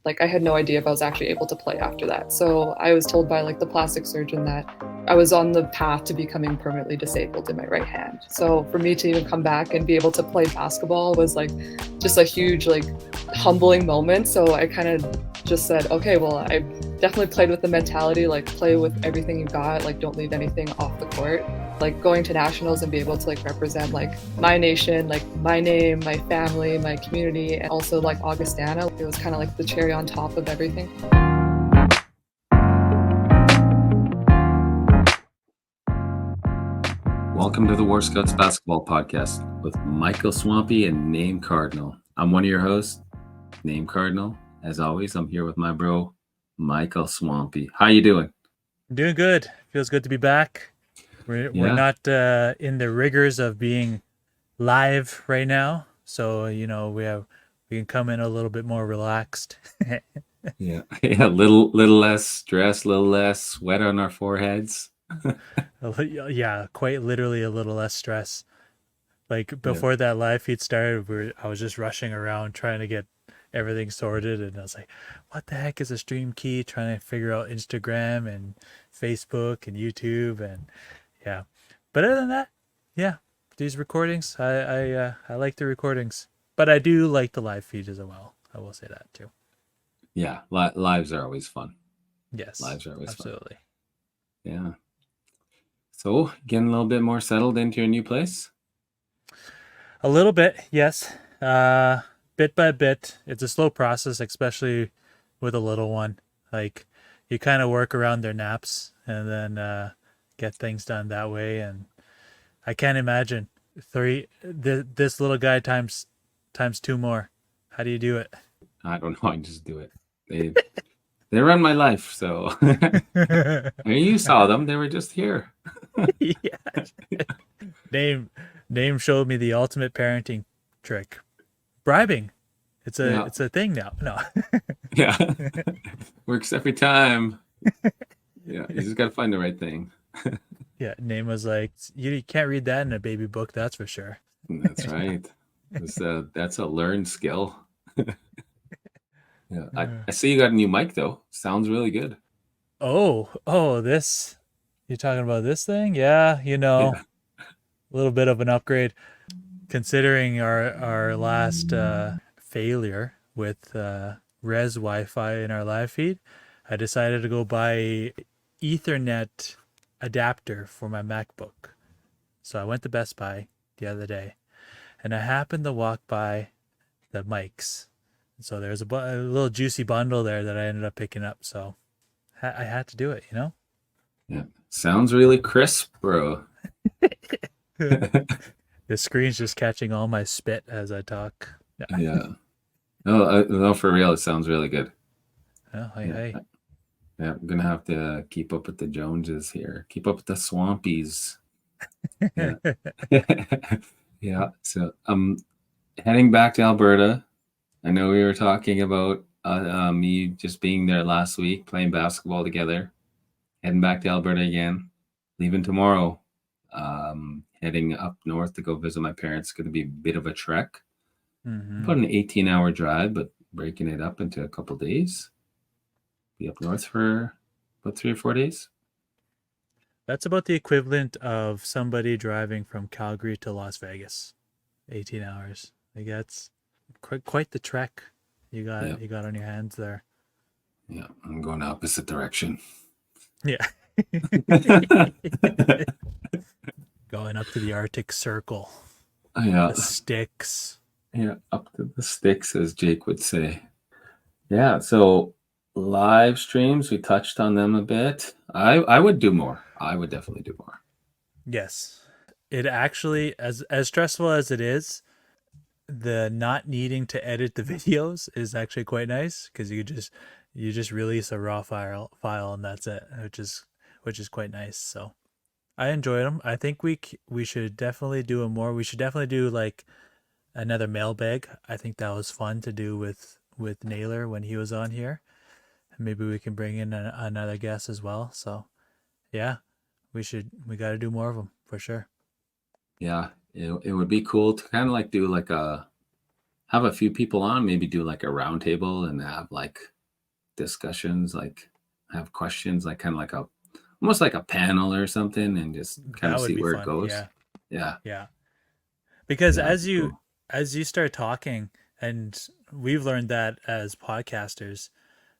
Like I had no idea if I was actually able to play after that. So I was told by like the plastic surgeon that I was on the path to becoming permanently disabled in my right hand. So for me to even come back and be able to play basketball was like just a huge like humbling moment. So I kind of just said, okay, well, I definitely played with the mentality, like play with everything you got, like don't leave anything off the court. Like going to nationals and be able to like represent like my nation, like my name, my family, my community, and also like Augustana. It was kind of like the cherry on top of everything. Welcome to the War Scouts Basketball Podcast with Michael Swampy and Naim Cardinal. I'm one of your hosts, Naim Cardinal. As always, I'm here with my bro, Michael Swampy. How you doing? Doing good. Feels good to be back. We're not in the rigors of being live right now, so we can come in a little bit more relaxed. Yeah, a little less stress, a little less sweat on our foreheads. Yeah, quite literally a little less stress. Like before that live feed started, I was just rushing around trying to get everything sorted, and I was like, what the heck is a stream key? Trying to figure out Instagram and Facebook and YouTube, and yeah. But other than that, yeah, these recordings, I like the recordings, but I do like the live feed as well. I will say that too. Yeah, lives are always fun. Yes, lives are always absolutely. Fun. Yeah. So, getting a little bit more settled into your new place? A little bit, yes. Bit by bit. It's a slow process, especially with a little one. Like you kind of work around their naps and then get things done that way. And I can't imagine this little guy times two more. How do you do it? I don't know. I just do it. They run my life, so you saw them. They were just here. Yeah. Naim showed me the ultimate parenting trick. Bribing. It's a thing now. No. Yeah. Works every time. Yeah, you just got to find the right thing. Yeah, Naim was like, you can't read that in a baby book, that's for sure. That's right. That's a learned skill. Yeah, I see you got a new mic though. Sounds really good. This. You're talking about this thing? Yeah, a little bit of an upgrade. Considering our last failure with res Wi-Fi in our live feed, I decided to go buy Ethernet adapter for my MacBook. So I went to Best Buy the other day, and I happened to walk by the mics. So there's a little juicy bundle there that I ended up picking up. So I had to do it, Yeah, sounds really crisp, bro. The screen's just catching all my spit as I talk. Yeah. No, for real, it sounds really good. Oh, hey. Yeah, I'm gonna have to keep up with the Joneses here. Keep up with the Swampies. Yeah. Yeah. So I'm heading back to Alberta. I know we were talking about me just being there last week, playing basketball together. Heading back to Alberta again. Leaving tomorrow. Heading up north to go visit my parents. It's going to be a bit of a trek. Mm-hmm. About an 18-hour drive, but breaking it up into a couple days. Be up north for about 3 or 4 days. That's about the equivalent of somebody driving from Calgary to Las Vegas. 18 hours. Like that's quite the trek you got on your hands there. Yeah, I'm going the opposite direction. Yeah. Going up to the Arctic Circle. Yeah. The sticks. Yeah, up to the sticks, as Jake would say. Yeah, so live streams, we touched on them a bit. I would do more. I would definitely do more. Yes. It actually, as stressful as it is, the not needing to edit the videos is actually quite nice because you just release a raw file and that's it, which is quite nice. So I enjoyed them. I think we should definitely do them more. We should definitely do like another mailbag. I think that was fun to do with Naylor when he was on here. Maybe we can bring in another guest as well. So yeah, we got to do more of them for sure. Yeah, it would be cool to kind of like do like have a few people on, maybe do like a round table and have like discussions, like have questions, like kind of like almost like a panel or something, and just kind That of would see be where it fun. goes. Yeah. Yeah. Yeah. Because Yeah. Cool. as you start talking, and we've learned that as podcasters,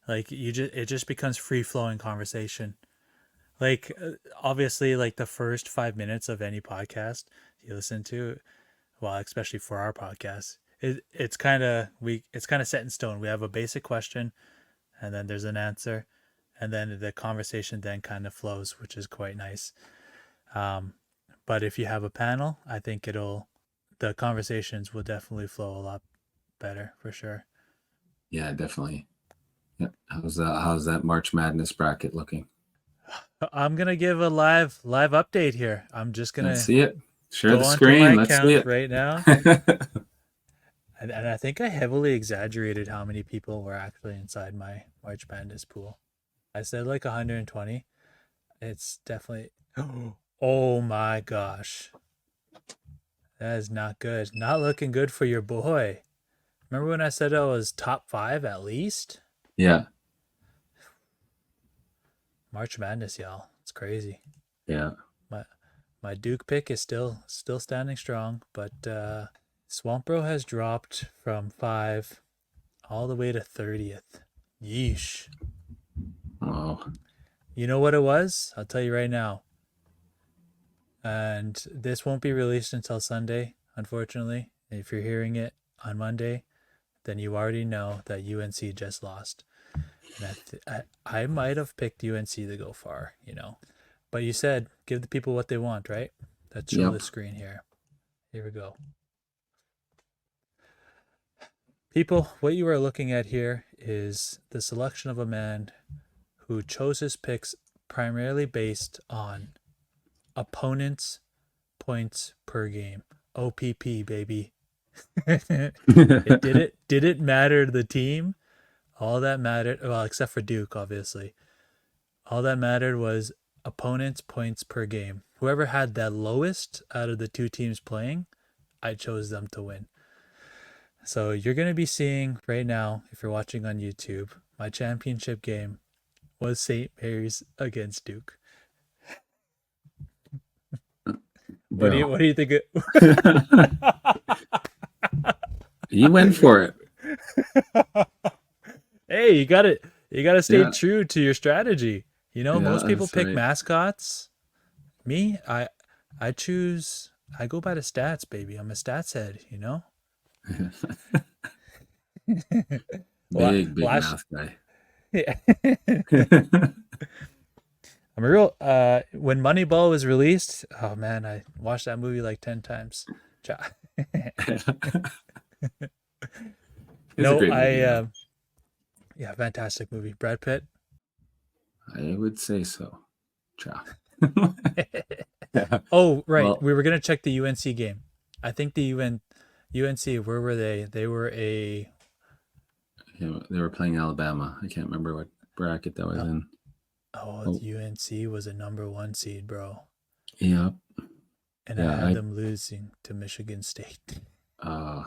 like it just becomes free flowing conversation. Like obviously, like the first 5 minutes of any podcast you listen to, well, especially for our podcast, it's kind of set in stone. We have a basic question, and then there's an answer, and then the conversation then kind of flows, which is quite nice. But if you have a panel, I think the conversations will definitely flow a lot better for sure. Yeah, definitely. Yeah. How's that March Madness bracket looking? I'm gonna give a live update here. I'm just gonna Let's see it. Share go the onto my screen. Let's see account it right now. And I think I heavily exaggerated how many people were actually inside my March Madness pool. I said like 120. It's definitely. Oh my gosh. That is not good. Not looking good for your boy. Remember when I said I was top 5 at least? Yeah. March Madness, y'all. It's crazy. Yeah. My Duke pick is still standing strong, but Swamp Bro has dropped from 5 all the way to 30th. Yeesh. Oh. You know what it was? I'll tell you right now. And this won't be released until Sunday, unfortunately. If you're hearing it on Monday, then you already know that UNC just lost. And I might have picked UNC to go far, you know. But you said give the people what they want, right? Let's show the screen here. Here we go. People, what you are looking at here is the selection of a man who chose his picks primarily based on opponents' points per game. OPP, baby. It didn't matter to the team. All that mattered, well, except for Duke, obviously. All that mattered was opponents' points per game. Whoever had that lowest out of the two teams playing, I chose them to win. So you're going to be seeing right now, if you're watching on YouTube, my championship game was St. Mary's against Duke. What do you think? You went for it. Hey, you got to stay true to your strategy. You know, most people pick mascots. Me, I go by the stats, baby. I'm a stats head, you know? Big math guy. Yeah. I'm a real when Moneyball was released, oh man, I watched that movie like 10 times. No, yeah, fantastic movie. Brad Pitt. I would say so. Oh, right. Well, we were gonna check the UNC game. I think the UNC, where were they? They were they were playing Alabama. I can't remember what bracket that was in. Oh, UNC was a number 1 seed, bro. Yep. And I had them losing to Michigan State. I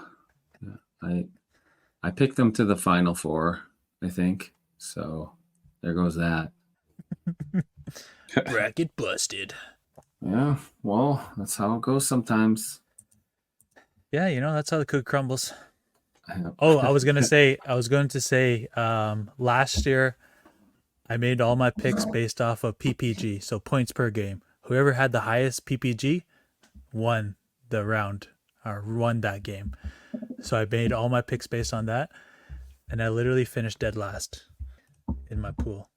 picked them to the Final Four, I think. So there goes that. Bracket busted. Yeah, well, that's how it goes sometimes. Yeah, you know, that's how the cookie crumbles. Oh, I was going to say, last year I made all my picks based off of PPG, so points per game. Whoever had the highest PPG won the round or won that game. So I made all my picks based on that, and I literally finished dead last in my pool.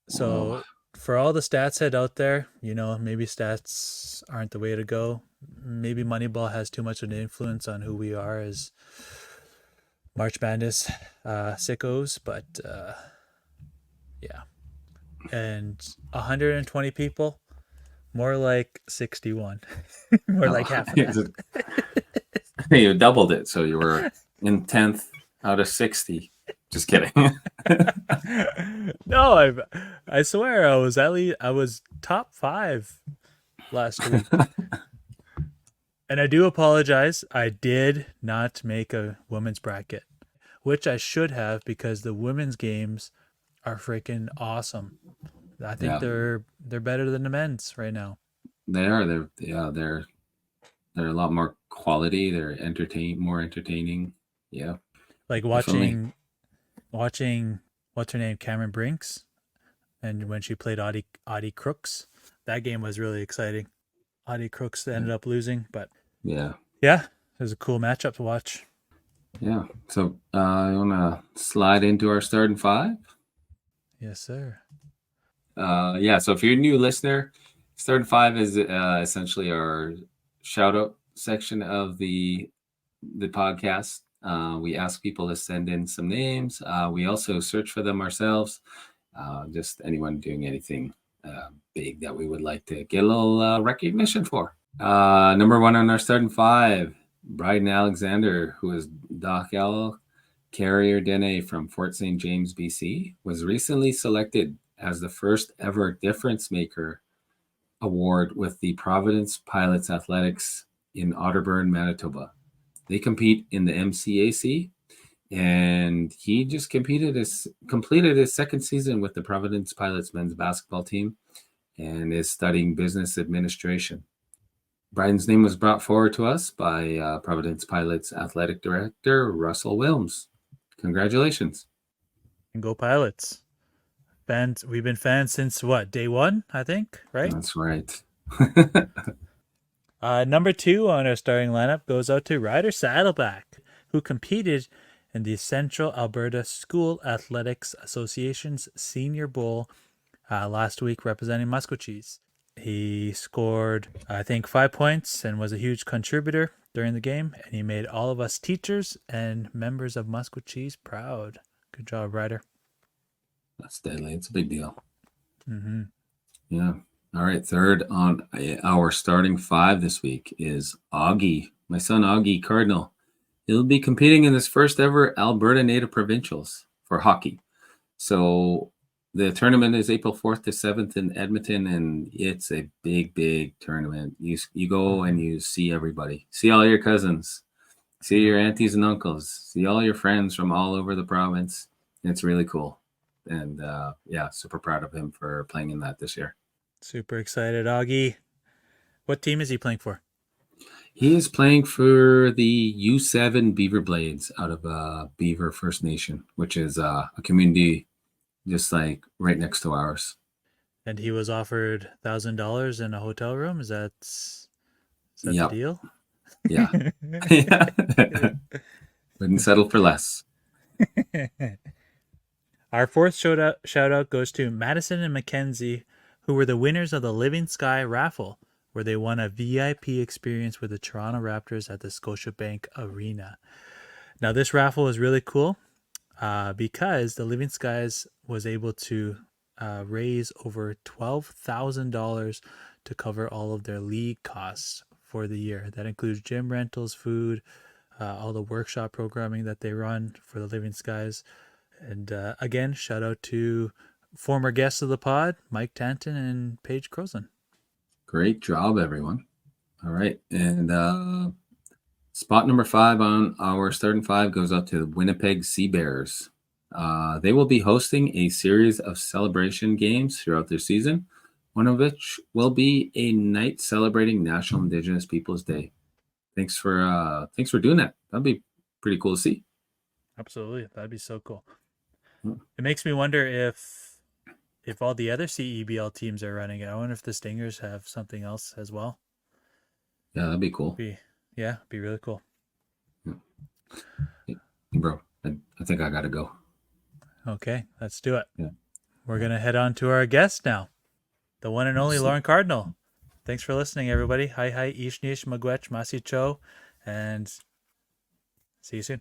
So for all the stats head out there, you know, maybe stats aren't the way to go. Maybe Moneyball has too much of an influence on who we are as March Madness sickos, but yeah. And 120 people, more like 61. More like half of that. You doubled it, so you were in 10th out of 60. Just kidding. No, I swear I was top 5 last week. And I do apologize. I did not make a women's bracket, which I should have, because the women's games are freaking awesome. I think Yeah. they're better than the men's right now. They are. They're a lot more quality. They're more entertaining. Yeah, Like definitely. watching what's her name, Cameron Brinks, and when she played Audie Crooks, that game was really exciting. Audie Crooks ended up losing, but Yeah. yeah, it was a cool matchup to watch. Yeah. So I want to slide into our starting five. Yes, sir. Yeah. So if you're a new listener, starting five is essentially our shout out section of the podcast. We ask people to send in some names. We also search for them ourselves. Just anyone doing anything big that we would like to get a little recognition for. Number one on our starting five, Bryden Alexander, who is Doc L. Carrier Dene from Fort St. James, BC, was recently selected as the first ever Difference Maker award with the Providence Pilots Athletics in Otterburn, Manitoba. They compete in the MCAC, and he just completed his second season with the Providence Pilots men's basketball team and is studying business administration. Brian's name was brought forward to us by Providence Pilots athletic director Russell Wilms. Congratulations. And go Pilots. Fans, we've been fans since what, day one, I think, right? That's right. Number two on our starting lineup goes out to Ryder Saddleback, who competed in the Central Alberta School Athletics Association's Senior Bowl last week, representing Musquecheese. He scored, I think, 5 points and was a huge contributor during the game, and he made all of us teachers and members of Musquecheese proud. Good job, Ryder. That's deadly. It's a big deal. Mm-hmm. Yeah. All right. Third on our starting five this week is Augie, my son Augie Cardinal. He'll be competing in his first ever Alberta Native Provincials for hockey. So the tournament is April 4th to 7th in Edmonton, and it's a big, big tournament. You go and you see everybody. See all your cousins. See your aunties and uncles. See all your friends from all over the province. It's really cool. And yeah, super proud of him for playing in that this year. Super excited, Augie. What team is he playing for? He is playing for the U7 Beaver Blades out of Beaver First Nation, which is a community just like right next to ours. And he was offered $1,000 in a hotel room. Is that Yep. the deal? Yeah. Wouldn't settle for less. Our fourth shout out goes to Madison and Mackenzie, who were the winners of the Living Sky raffle, where they won a VIP experience with the Toronto Raptors at the Scotiabank Arena. Now, this raffle is really cool because the Living Skies was able to raise over $12,000 to cover all of their league costs for the year. That includes gym rentals, food, all the workshop programming that they run for the Living Skies. And again, shout out to former guests of the pod, Mike Tanton and Paige Crozan. Great job, everyone. All right. And spot number 5 on our starting five goes up to the Winnipeg Sea Bears. They will be hosting a series of celebration games throughout their season, one of which will be a night celebrating National Indigenous Peoples Day. Thanks for doing that. That'd be pretty cool to see. Absolutely. That'd be so cool. It makes me wonder if all the other CEBL teams are running it. I wonder if the Stingers have something else as well. Yeah, that'd be cool. Be really cool. Yeah. Bro, I think I gotta go. Okay, let's do it. Yeah. We're gonna head on to our guest now, the one and only Lauren Cardinal. Thanks for listening, everybody. Hi, Ishnish, Magwech, Masi Cho, and see you soon.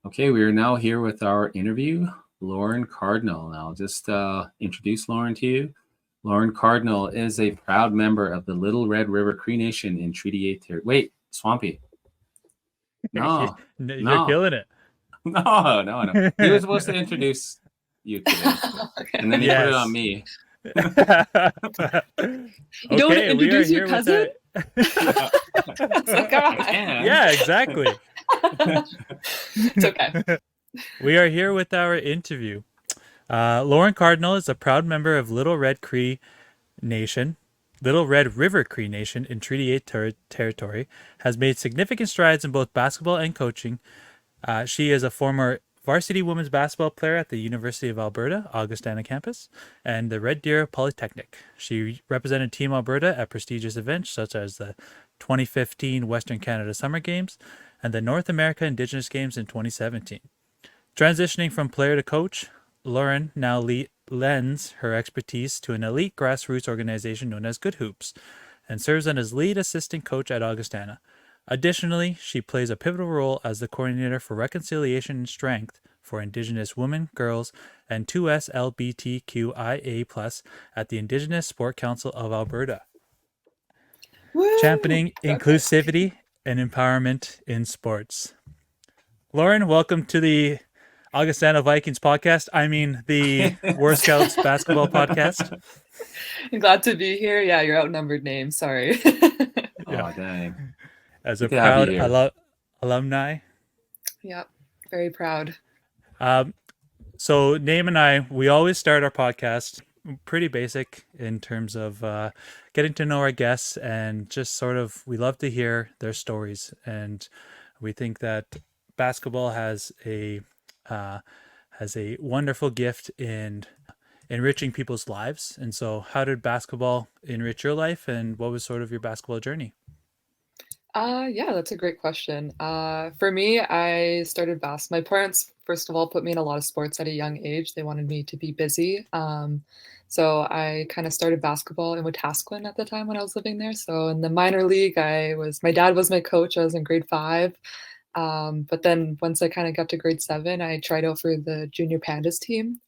Okay, we are now here with our interview, Lauren Cardinal. And I'll just introduce Lauren to you. Lauren Cardinal is a proud member of the Little Red River Cree Nation in Treaty 8 Territory. Wait, Swampy. No. You're killing it. No. He was supposed to introduce you today. Okay. And then he put it on me. You don't want to introduce your cousin? Yeah, exactly. It's okay. We are here with our interview. Lauren Cardinal is a proud member of Little Red River Cree Nation in Treaty 8 territory, has made significant strides in both basketball and coaching. She is a former varsity women's basketball player at the University of Alberta, Augustana campus, and the Red Deer Polytechnic. She represented Team Alberta at prestigious events such as the 2015 Western Canada Summer Games and the North America Indigenous Games in 2017. Transitioning from player to coach, Lauren now lends her expertise to an elite grassroots organization known as Good Hoops and serves as lead assistant coach at Augustana. Additionally, she plays a pivotal role as the coordinator for reconciliation and strength for Indigenous women, girls, and 2S LGBTQIA+ at the Indigenous Sport Council of Alberta, championing inclusivity and empowerment in sports. Lauren, welcome to the Augustana Vikings podcast. I mean, the War Scouts basketball podcast. I'm glad to be here. Yeah, you're outnumbered, Naim. Sorry. Oh, dang. As a proud alumni. Yep, very proud. So Naim and I, we always start our podcast pretty basic in terms of getting to know our guests and just sort of, we love to hear their stories. And we think that basketball has a wonderful gift in enriching people's lives. And so how did basketball enrich your life, and what was sort of your basketball journey? Yeah, that's a great question. For me, I started my parents, first of all, put me in a lot of sports at a young age. They wanted me to be busy. So I kind of started basketball in Wetaskiwin at the time when I was living there. So in the minor league, my dad was my coach. I was in grade 5. But then once I kind of got to grade 7, I tried out for the Junior Pandas team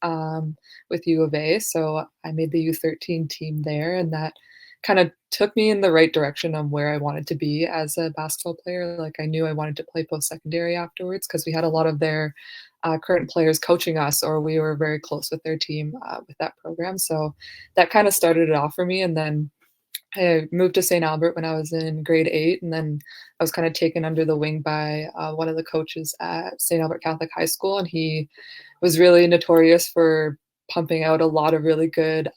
with U of A. So I made the U13 team there, and that kind of took me in the right direction on where I wanted to be as a basketball player. Like I knew I wanted to play post-secondary afterwards because we had a lot of their current players coaching us, or we were very close with their team with that program. So that kind of started it off for me. And then I moved to St. Albert when I was in grade 8, and then I was kind of taken under the wing by one of the coaches at St. Albert Catholic High School, and he was really notorious for pumping out a lot of really good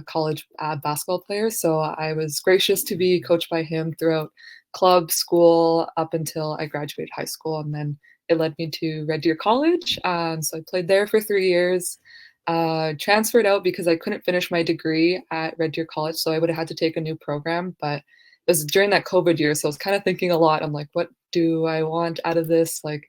college basketball players. So I was gracious to be coached by him throughout club, school, up until I graduated high school, and then it led me to Red Deer College. So I played there for 3 years. Transferred out because I couldn't finish my degree at Red Deer College, so I would have had to take a new program. But it was during that COVID year, so I was kind of thinking a lot. I'm like, what do I want out of this? Like,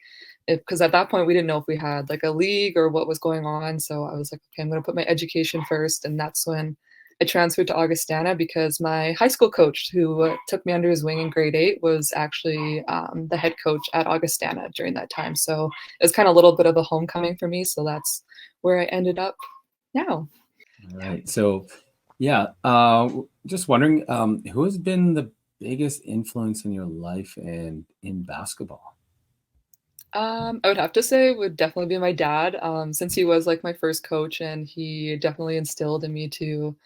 because at that point we didn't know if we had like a league or what was going on. So I was like, okay, I'm going to put my education first, and that's when I transferred to Augustana because my high school coach, who took me under his wing in grade 8, was actually the head coach at Augustana during that time. So it was kind of a little bit of a homecoming for me. So that's where I ended up now. All right. So, yeah, just wondering, who has been the biggest influence in your life and in basketball? I would have to say it would definitely be my dad, since he was like my first coach, and he definitely instilled in me to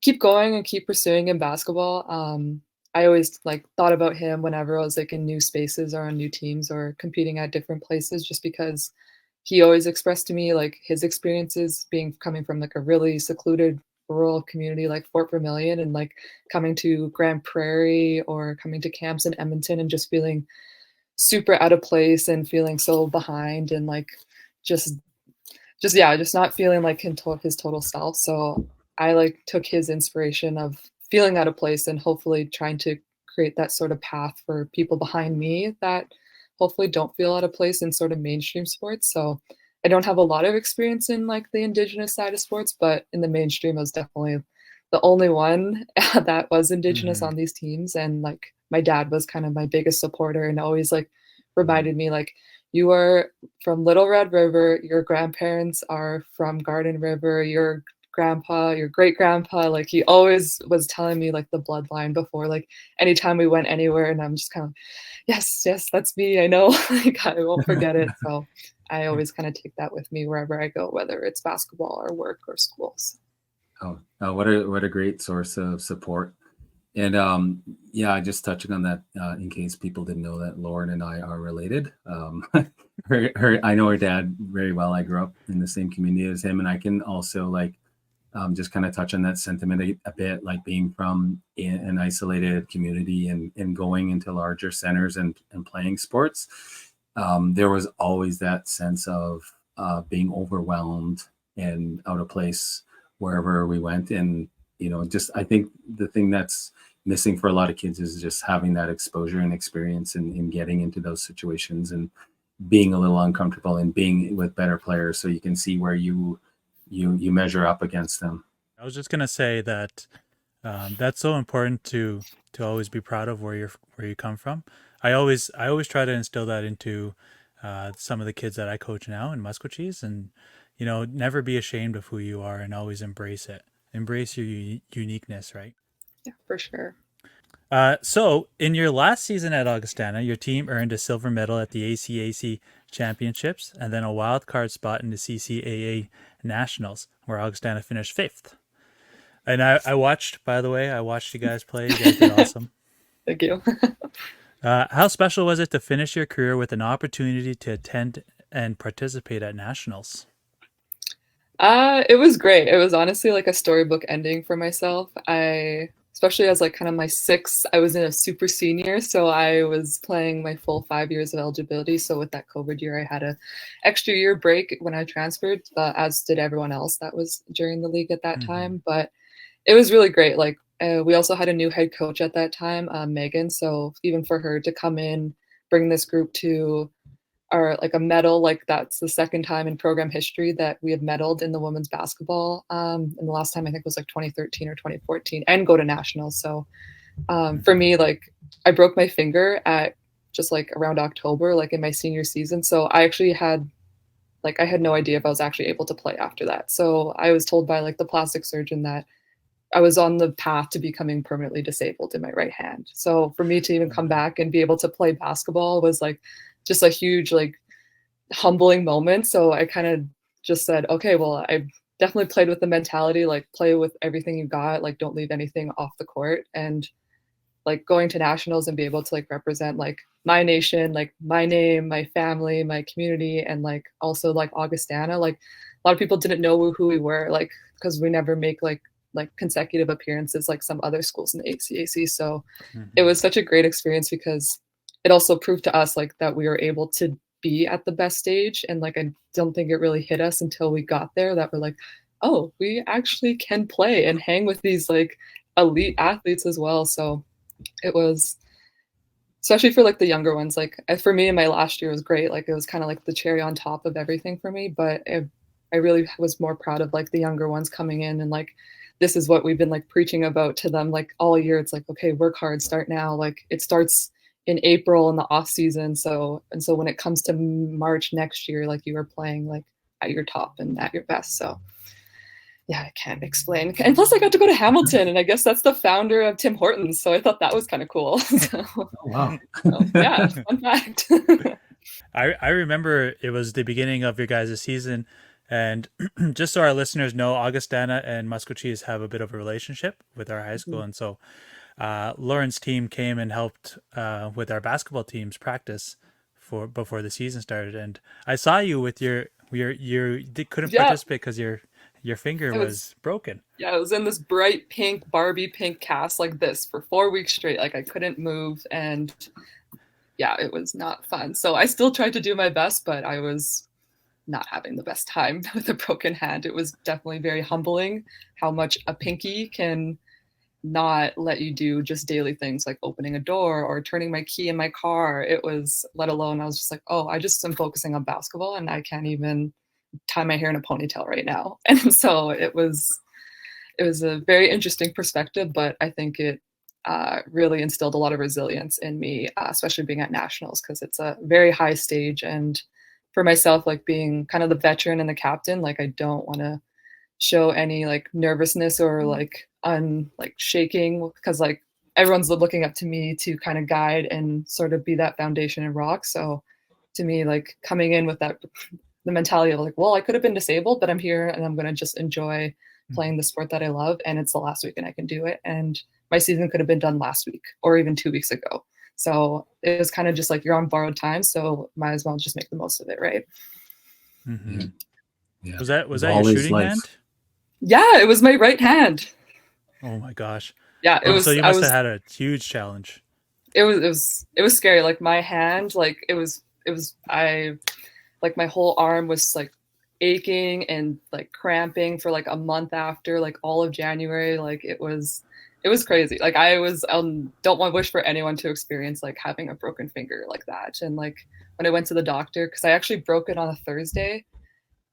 keep going and keep pursuing in basketball. I always like thought about him whenever I was like in new spaces or on new teams or competing at different places, just because he always expressed to me like his experiences coming from like a really secluded rural community like Fort Vermilion, and like coming to Grand Prairie or coming to camps in Edmonton and just feeling super out of place and feeling so behind, and like just not feeling like his total self. So I like took his inspiration of feeling out of place and hopefully trying to create that sort of path for people behind me that hopefully don't feel out of place in sort of mainstream sports. So I don't have a lot of experience in like the Indigenous side of sports, but in the mainstream I was definitely the only one that was Indigenous on these teams. And like my dad was kind of my biggest supporter and always like reminded me like, you are from Little Red River, your grandparents are from Garden River, your grandpa, your great grandpa, like he always was telling me like the bloodline before like anytime we went anywhere, and I'm just kind of yes, that's me, I know. Like I won't forget it. So I always kind of take that with me wherever I go, whether it's basketball or work or schools. Oh, what a great source of support. And yeah, just touching on that in case people didn't know that Lauren and I are related. I know her dad very well. I grew up in the same community as him, and I can also like just kind of touch on that sentiment a bit, like being from an isolated community and going into larger centers and playing sports. There was always that sense of being overwhelmed and out of place wherever we went. And, just I think the thing that's missing for a lot of kids is just having that exposure and experience in getting into those situations and being a little uncomfortable and being with better players so you can see where you measure up against them. I was just gonna say that that's so important to always be proud of where you come from. I always try to instill that into some of the kids that I coach now in Musquecheese, and never be ashamed of who you are and always embrace it. Embrace your uniqueness, right? Yeah, for sure. So, in your last season at Augustana, your team earned a silver medal at the ACAC Championships and then a wild card spot in the CCAA Nationals, where Augustana finished 5th. And I watched, by the way, you guys play. You guys did awesome. Thank you. How special was it to finish your career with an opportunity to attend and participate at Nationals? It was great. It was honestly like a storybook ending for myself. Especially as like kind of my 6th, I was in a super senior, so I was playing my full 5 years of eligibility. So with that COVID year, I had a extra year break when I transferred, as did everyone else that was during the league at that time. But it was really great. Like we also had a new head coach at that time, Megan. So even for her to come in, bring this group to like a medal, like that's the second time in program history that we have medaled in the women's basketball. And the last time I think was like 2013 or 2014, and go to nationals. So for me, like I broke my finger at just like around October, like in my senior season. So I actually had I had no idea if I was actually able to play after that. So I was told by like the plastic surgeon that I was on the path to becoming permanently disabled in my right hand. So for me to even come back and be able to play basketball was like just a huge like humbling moment. So I kind of just said, okay, well, I definitely played with the mentality, like play with everything you got, like don't leave anything off the court. And like going to nationals and be able to like represent like my nation, like my name, my family, my community, and like also like Augustana. Like a lot of people didn't know who we were, like because we never make like consecutive appearances like some other schools in the ACAC. So it was such a great experience because it also proved to us like that we were able to be at the best stage. And like I don't think it really hit us until we got there that we're like, oh, we actually can play and hang with these like elite athletes as well. So it was, especially for like the younger ones, like for me in my last year was great. Like it was kind of like the cherry on top of everything for me. But I really was more proud of like the younger ones coming in and like, this is what we've been like preaching about to them like all year. It's like, okay, work hard, start now. Like it starts in April in the off season. So when it comes to March next year, like you are playing like at your top and at your best. So yeah, I can't explain. And plus I got to go to Hamilton, and I guess that's the founder of Tim Hortons. So I thought that was kind of cool. So, oh, wow. Yeah, fun fact. I remember it was the beginning of your guys' season. And just so our listeners know, Augustana and Musquecheese have a bit of a relationship with our high school. And so Lauren's team came and helped with our basketball team's practice before the season started. And I saw you with you couldn't participate because your finger was broken. Yeah, I was in this bright pink Barbie pink cast like this for 4 weeks straight. Like I couldn't move, and yeah, it was not fun. So I still tried to do my best, but I was not having the best time with a broken hand. It was definitely very humbling how much a pinky can not let you do just daily things like opening a door or turning my key in my car. It was, let alone, I was just like, oh, I just am focusing on basketball and I can't even tie my hair in a ponytail right now. And so it was a very interesting perspective, but I think it really instilled a lot of resilience in me, especially being at nationals, because it's a very high stage. And for myself, like being kind of the veteran and the captain, like I don't want to show any like nervousness or like shaking, because like everyone's looking up to me to kind of guide and sort of be that foundation and rock. So to me, like coming in with that, the mentality of like, well, I could have been disabled, but I'm here and I'm going to just enjoy playing the sport that I love. And it's the last weekend I can do it. And my season could have been done last week or even 2 weeks ago. So it was kind of just like you're on borrowed time, so might as well just make the most of it, right? Mm-hmm. Yeah. Was that It's your all his shooting life. hand? Yeah, it was my right hand. Oh my gosh. Yeah, it Oh, was. so you must have had a huge challenge. It was scary. Like my hand, like it was. I like my whole arm was like aching and like cramping for like a month after, like all of January. Like it was crazy. Like I was don't want to wish for anyone to experience like having a broken finger like that. And like when I went to the doctor, because I actually broke it on a Thursday,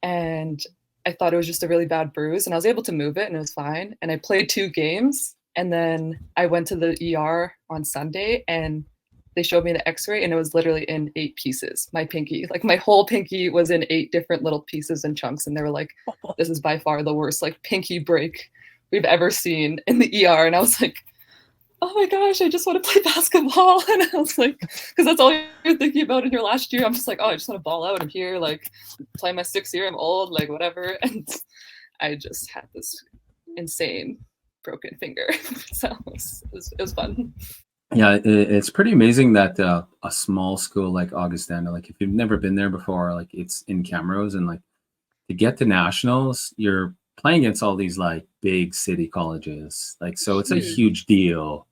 and I thought it was just a really bad bruise, and I was able to move it and it was fine. And I played 2 games, and then I went to the ER on Sunday, and they showed me the x-ray, and it was literally in 8 pieces. My pinky, like my whole pinky was in 8 different little pieces and chunks. And they were like, this is by far the worst like pinky break we've ever seen in the ER. And I was like, oh my gosh, I just want to play basketball. And I was like, because that's all you're thinking about in your last year. I'm just like, oh, I just want to ball out. I'm here, like, play my 6th year. I'm old, like, whatever. And I just had this insane broken finger. So it was fun. Yeah, it's pretty amazing that a small school like Augustana, like if you've never been there before, like it's in Camrose, and like to get to nationals, you're playing against all these like big city colleges. Like, so it's a huge deal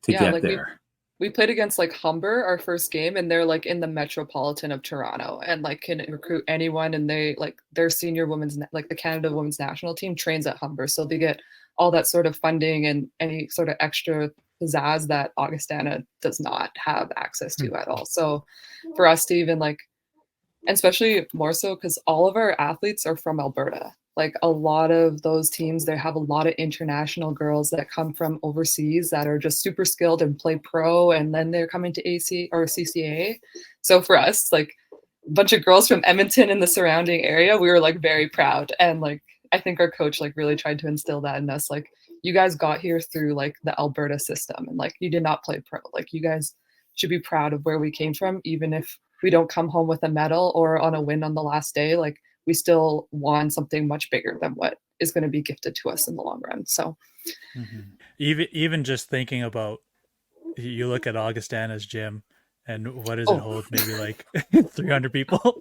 to get like there. We played against like Humber our first game, and they're like in the metropolitan of Toronto, and like can recruit anyone. And they like their senior women's, like the Canada women's national team trains at Humber, so they get all that sort of funding and any sort of extra pizzazz that Augustana does not have access to at all. So for us to even like, especially more so because all of our athletes are from Alberta. Like a lot of those teams, they have a lot of international girls that come from overseas that are just super skilled and play pro, and then they're coming to AC or CCA. So for us, like a bunch of girls from Edmonton and the surrounding area, we were like very proud. And like I think our coach like really tried to instill that in us. Like, you guys got here through like the Alberta system, and like you did not play pro. Like you guys should be proud of where we came from, even if we don't come home with a medal or on a win on the last day. Like we still won something much bigger than what is going to be gifted to us in the long run. So even just thinking about, you look at Augustana's gym, and what does it hold? Maybe like 300 people.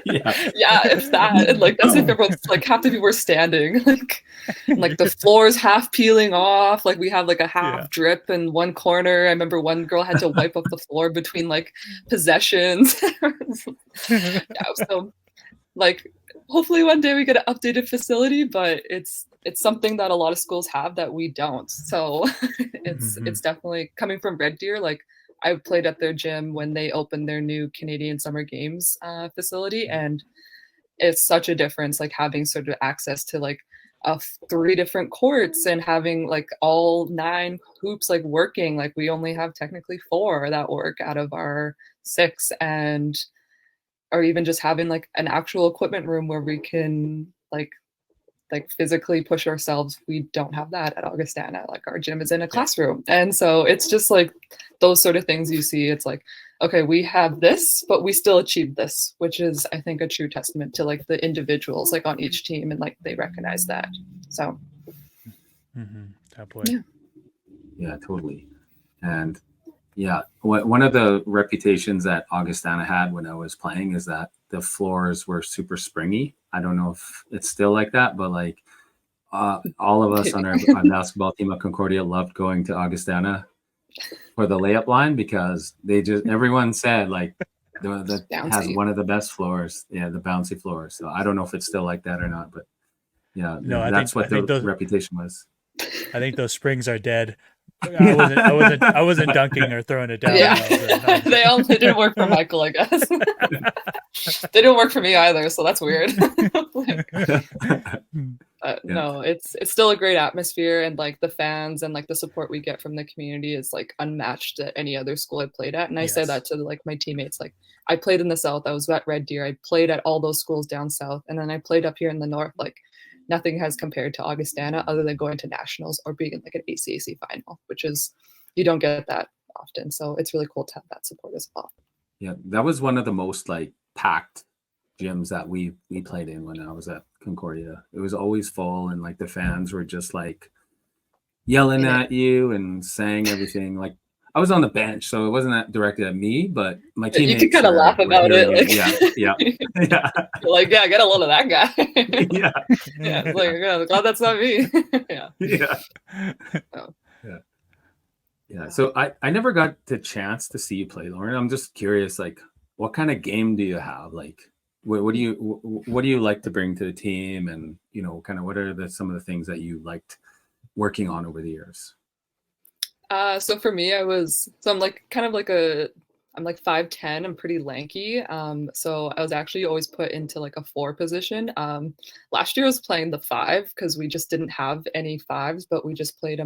Yeah, if that. And like that's if everyone's like half the people are standing. Like the floor's half peeling off. Like we have like a half drip in one corner. I remember one girl had to wipe up the floor between like possessions. So like hopefully one day we get an updated facility, but it's something that a lot of schools have that we don't. So it's definitely coming from Red Deer. Like I played at their gym when they opened their new Canadian Summer Games facility, and it's such a difference, like having sort of access to like 3 different courts and having like all 9 hoops like working. Like we only have technically 4 that work out of our 6, and or even just having like an actual equipment room where we can like physically push ourselves. We don't have that at Augustana. Like our gym is in a classroom. And so it's just like those sort of things you see. It's like, okay, we have this, but we still achieved this, which is, I think, a true testament to like the individuals like on each team, and like they recognize that. So That boy. Yeah, totally. And yeah, one of the reputations that Augustana had when I was playing is that the floors were super springy. I don't know if it's still like that, but like all of us on our basketball team at Concordia loved going to Augustana for the layup line, because everyone said like that has one of the best floors. Yeah, the bouncy floors. So I don't know if it's still like that or not, but yeah, no, that's what the reputation was. I think those springs are dead. I wasn't dunking or throwing it down. Yeah. They didn't work for Michael, I guess. They didn't work for me either, so that's weird. No, it's still a great atmosphere, and like the fans and like the support we get from the community is like unmatched at any other school I played at. And I say that to like my teammates. Like I played in the South, I was at Red Deer, I played at all those schools down south, and then I played up here in the North. Like nothing has compared to Augustana other than going to nationals or being in like an ACAC final, which is, you don't get that often. So it's really cool to have that support as well. Yeah, that was one of the most like packed gyms that we played in when I was at Concordia. It was always full, and like the fans were just like yelling in it. at you and saying everything. Like I was on the bench, so it wasn't that directed at me, but my You can teammates kind of laugh were about hearing it, it. Yeah, yeah, yeah, like, yeah, get a load of that guy. yeah, Yeah, it's like, yeah, glad that's not me. Yeah. yeah, Oh. yeah. Yeah. So I never got the chance to see you play, Lauren. I'm just curious, like, what kind of game do you have? Like, what do you like to bring to the team, and kind of what are some of the things that you liked working on over the years? So for me, I'm like kind of like I'm like 5'10", I'm pretty lanky. So I was actually always put into like a 4 position. Last year I was playing the 5 because we just didn't have any 5s, but we just played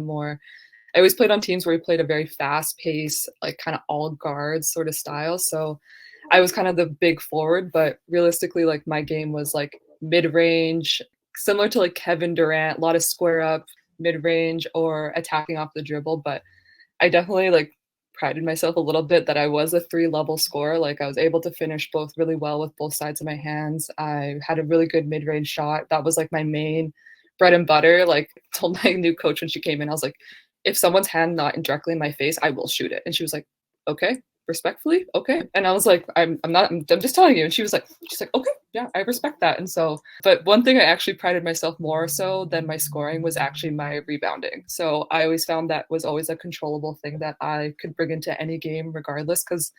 I always played on teams where we played a very fast pace, like kind of all guards sort of style. So I was kind of the big forward, but realistically, like my game was like mid range, similar to like Kevin Durant, a lot of square up, mid range, or attacking off the dribble. But I definitely like prided myself a little bit that I was a 3-level scorer. Like I was able to finish both really well with both sides of my hands. I had a really good mid range shot. That was like my main bread and butter. Like told my new coach when she came in, I was like, if someone's hand not directly in my face, I will shoot it. And she was like, okay, respectfully, okay. And I was like, I'm just telling you. And she's like, okay, yeah, I respect that. And so, but one thing I actually prided myself more so than my scoring was actually my rebounding. So I always found that was always a controllable thing that I could bring into any game regardless. Because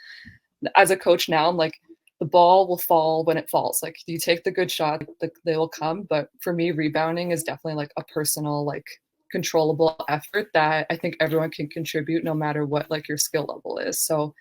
as a coach now, I'm like, the ball will fall when it falls. Like you take the good shot, they will come. But for me, rebounding is definitely like a personal, like controllable effort that I think everyone can contribute no matter what like your skill level is. So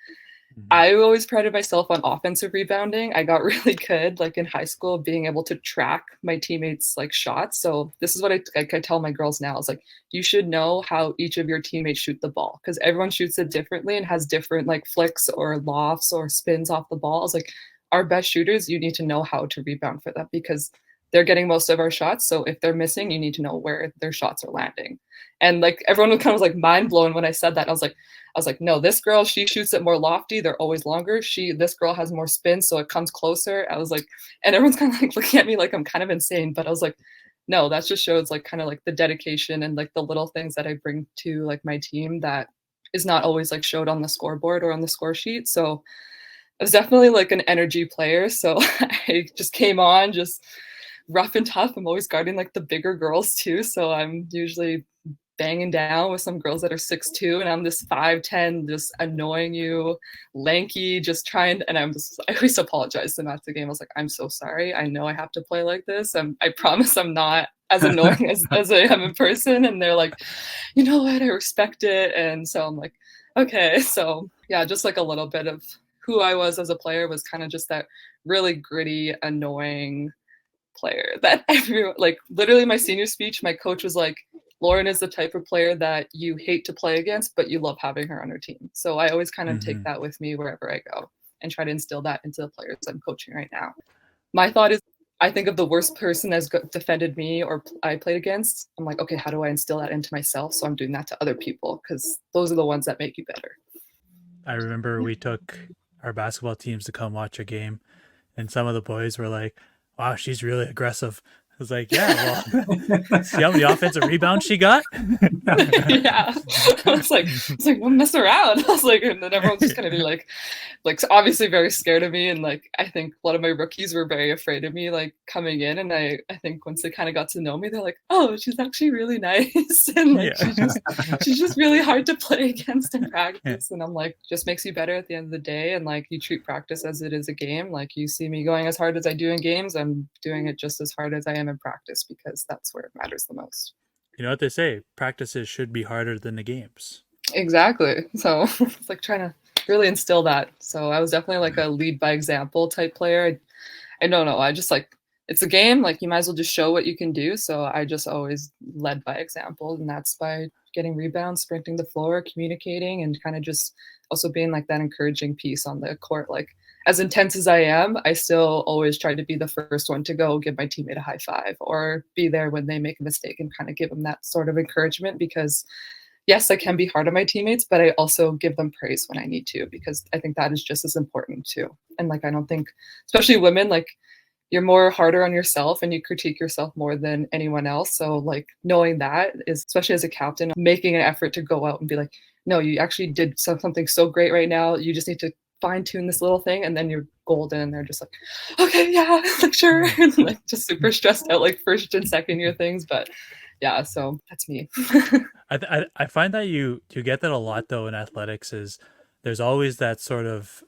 I always prided myself on offensive rebounding. I got really good like in high school being able to track my teammates like shots. So this is what I tell my girls now is like you should know how each of your teammates shoot the ball because everyone shoots it differently and has different like flicks or lofts or spins off the ball. It's like our best shooters, you need to know how to rebound for them because they're getting most of our shots. So if they're missing, you need to know where their shots are landing. And like everyone kind of was like mind blown when I said that. I was like, no, this girl, she shoots it more lofty. They're always longer. This girl has more spin, so it comes closer. I was like, and everyone's kind of like looking at me like I'm kind of insane. But I was like, no, that just shows like kind of like the dedication and like the little things that I bring to like my team that is not always like showed on the scoreboard or on the score sheet. So I was definitely like an energy player. So I just came on just rough and tough. I'm always guarding like the bigger girls too. So I'm usually banging down with some girls that are 6'2", and I'm this 5'10", just annoying you, lanky, just trying. And I always apologize to them after the game. I was like, I'm so sorry. I know I have to play like this. I promise I'm not as annoying as I am in person. And they're like, you know what? I respect it. And so I'm like, okay. So yeah, just like a little bit of who I was as a player was kind of just that really gritty, annoying player that everyone, like literally my senior speech, my coach was like, Lauren is the type of player that you hate to play against, but you love having her on your team. So I always kind of take that with me wherever I go and try to instill that into the players I'm coaching right now. My thought is, I think of the worst person that's defended me or I played against. I'm like, okay, how do I instill that into myself? So I'm doing that to other people because those are the ones that make you better. I remember we took our basketball teams to come watch a game, and some of the boys were like, wow, she's really aggressive. I was like, yeah, well, see how many offensive rebounds she got? Yeah. I was like, don't mess around. I was like, and then everyone's just gonna be like obviously very scared of me. And like, I think a lot of my rookies were very afraid of me, like coming in. And I think once they kind of got to know me, they're like, oh, she's actually really nice. And like, she's just really hard to play against in practice. And I'm like, just makes you better at the end of the day. And like, you treat practice as it is a game. Like you see me going as hard as I do in games, I'm doing it just as hard as I am in practice because that's where it matters the most. You know what they say, practices should be harder than the games. Exactly. So it's like trying to really instill that. So I was definitely like a lead by example type player. I don't know. I just like, it's a game. Like you might as well just show what you can do. So I just always led by example, and that's by getting rebounds, sprinting the floor, communicating, and kind of just also being like that encouraging piece on the court. Like as intense as I am, I still always try to be the first one to go give my teammate a high five or be there when they make a mistake and kind of give them that sort of encouragement because yes, I can be hard on my teammates, but I also give them praise when I need to because I think that is just as important too. And like, I don't think, especially women, like you're more harder on yourself and you critique yourself more than anyone else. So like knowing that is, especially as a captain, making an effort to go out and be like, no, you actually did something so great right now. You just need to fine tune this little thing, and then you're golden. And they're just like, okay, yeah, like sure, and like just super stressed out, like first and second year things. But yeah, so that's me. I find that you get that a lot though in athletics. Is there's always that sort of